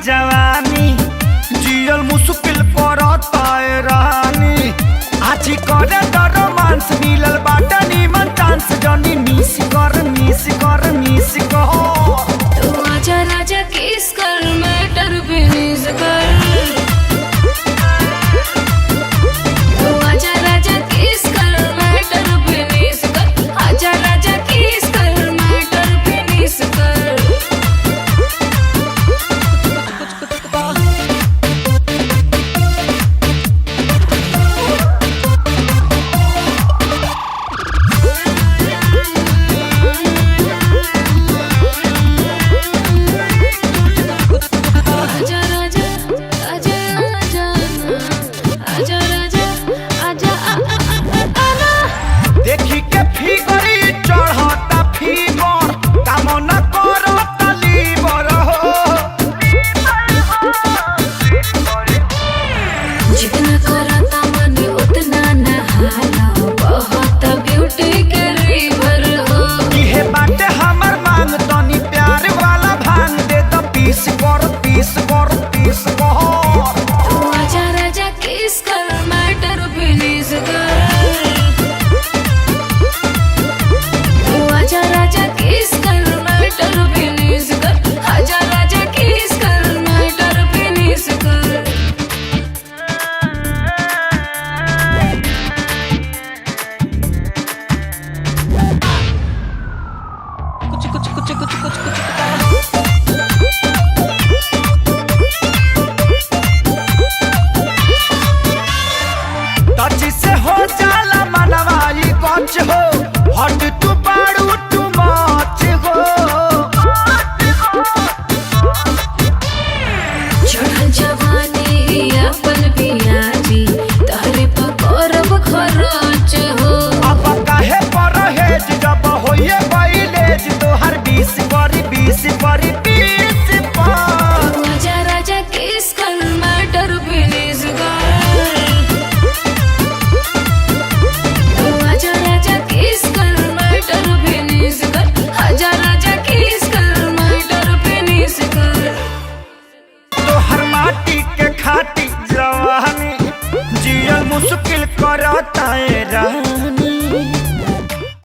जवानी जियल मुश्किल पड़ता है रानी। आज करे तो रोमांस मिलल बाटा नीमन चांस जनी मिस कर तू आजा राजा किस कर मैटर फिनिश कर। तू आजा राजा किस कर मैटर फिनिश कर। आजा राजा किस कर मैटर फिनिश कर। देखी के फिगरी चढ़ता फीवर कामना करता लीवर हो। जितना करता मन उतना नहाला बहुत ब्यूटी के रिवर हो। इहे बाटे हमर मांग तनी प्यार वाला भांग दे तो पीस कर तू आजा राजा किस कर मैटर फिनिश कर। तू आजा राजा किस कर मैटर फिनिश कर। आजा राजा किस कर मैटर फिनिश कर। टच से हो जाला मनवाई कच हो हट तू बाड़ू तू मच हो। चढ़ल जवानी अपन पियाजी तहरे पकड़ब खरच हो। अब काहे परहेज जब होइए बैलेज तोहर 20 परी 20 पर। तू आजा राजा किस कर मैटर फिनिश कर। तू आजा राजा किस कर मैटर फिनिश कर। आजा राजा किस कर मैटर फिनिश कर। तोहर माटी के खाटी जवानी जियल मुश्किल करता है